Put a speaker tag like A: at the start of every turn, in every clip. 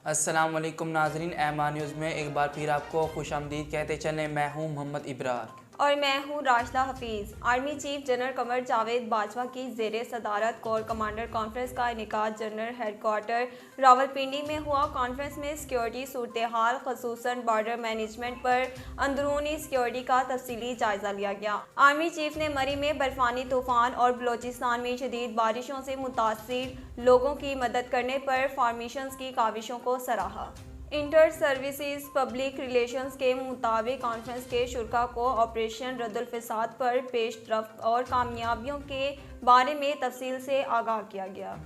A: अस्सलाम वालेकुम नाजरीन, एमान न्यूज़ में एक बार फिर आपको खुशामदीद कहते चलें। मैं हूं मोहम्मद इब्रार
B: और मैं हूं Rashida Hafeez. Army chief general Qamar Javed Bajwa की ज़ेरे सदारत कोर कमांडर कॉन्फ्रेंस का इनेकाद जनरल हेडक्वार्टर रावलपिंडी में हुआ। कॉन्फ्रेंस में सिक्योरिटी सूरत हाल खसूसन बॉर्डर मैनेजमेंट पर अंदरूनी सिक्योरिटी का तफसीली जायजा लिया गया। आर्मी चीफ ने मरी में बर्फानी तूफान और बलोचिस्तान में शदीद बारिशों से मुतासिर लोगों की मदद करने पर फॉर्मेशन की काविशों को सराहा। इंटर सर्विसेज पब्लिक रिलेशंस के मुताबिक कॉन्फ्रेंस के शुरा को ऑपरेशन रद्दुल फसाद पर पेशरफ्त और कामयाबियों के बारे में तफसील से आगाह किया गया।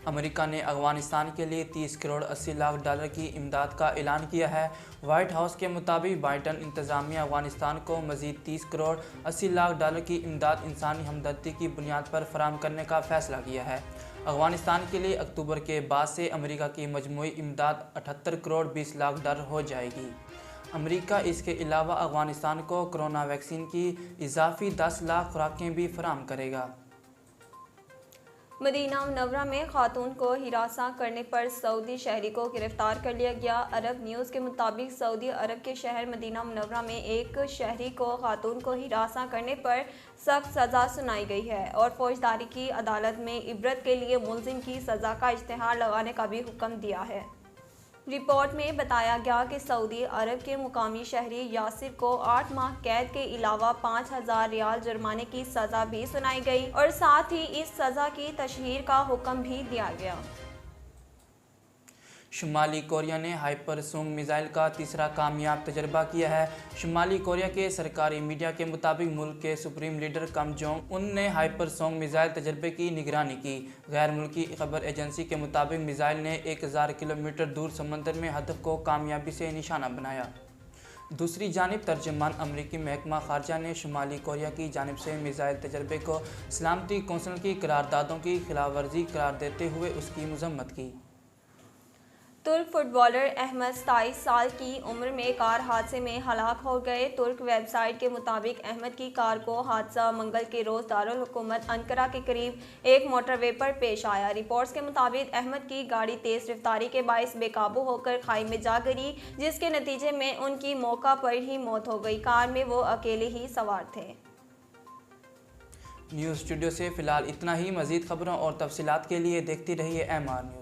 A: अमेरिका ने अफगानिस्तान के लिए 30 करोड़ 80 लाख डॉलर की इमदाद का ऐलान किया है। वाइट हाउस के मुताबिक बाइडन इंतज़ामिया अफगानिस्तान को मज़ीद 30 करोड़ 80 लाख डॉलर की इमदाद इंसानी हमदर्दी की बुनियाद पर फराहम करने का फ़ैसला किया है। अफगानिस्तान के लिए अक्टूबर के बाद से अमेरिका की मजमूई इमदाद 78 करोड़ 20 लाख डॉलर हो जाएगी। अमेरिका इसके अलावा अफगानिस्तान को कोरोना वैक्सीन की इजाफी 10 लाख खुराकें भी फराहम करेगा।
B: मदीना मुनव्वरा में खातून को हिरासा करने पर सऊदी शहरी को गिरफ्तार कर लिया गया। अरब न्यूज़ के मुताबिक सऊदी अरब के शहर मदीना मुनव्वरा में एक शहरी को खातून को हिरासा करने पर सख्त सज़ा सुनाई गई है और फौजदारी की अदालत में इबरत के लिए मुलजिम की सज़ा का इश्तिहार लगाने का भी हुक्म दिया है। रिपोर्ट में बताया गया कि सऊदी अरब के मुकामी शहरी यासिर को 8 माह कैद के अलावा 5,000 रियाल जुर्माने की सज़ा भी सुनाई गई और साथ ही इस सज़ा की तशहीर का हुक्म भी दिया गया।
A: शुमाली कोरिया ने हाइपरसोनिक मिसाइल का तीसरा कामयाब तजर्बा किया है। शुमाली कोरिया के सरकारी मीडिया के मुताबिक मुल्क के supreme leader Kim Jong Un ने हाइपरसोनिक मिसाइल तजर्बे की निगरानी की। गैर मुल्की खबर एजेंसी के मुताबिक मिसाइल ने 1000 किलोमीटर दूर समंदर में हदफ को कामयाबी से निशाना बनाया। दूसरी जानिब तर्जुमान अमरीकी महकमा खारजा ने शुमाली कोरिया की जानिब से मिसाइल तजर्बे को सलामती कौंसिल की करारदादों की खिलाफ वर्जी करार देते हुए उसकी मजम्मत की।
B: तुर्क फुटबॉलर अहमद 27 साल की उम्र में कार हादसे में हलाक हो गए। तुर्क वेबसाइट के मुताबिक अहमद की कार को हादसा मंगल के रोज़ दारुल हुकूमत अंकारा के करीब एक मोटरवे पर पेश आया। रिपोर्ट्स के मुताबिक अहमद की गाड़ी तेज़ रफ्तारी के बायस बेकाबू होकर खाई में जा गिरी, जिसके नतीजे में उनकी मौका पर ही मौत हो गई। कार में वो अकेले ही सवार थे।
A: न्यूज़ स्टूडियो से फ़िलहाल इतना ही। मज़ीद खबरों और तफसीलात के लिए देखती रहिए एमआर न्यूज़।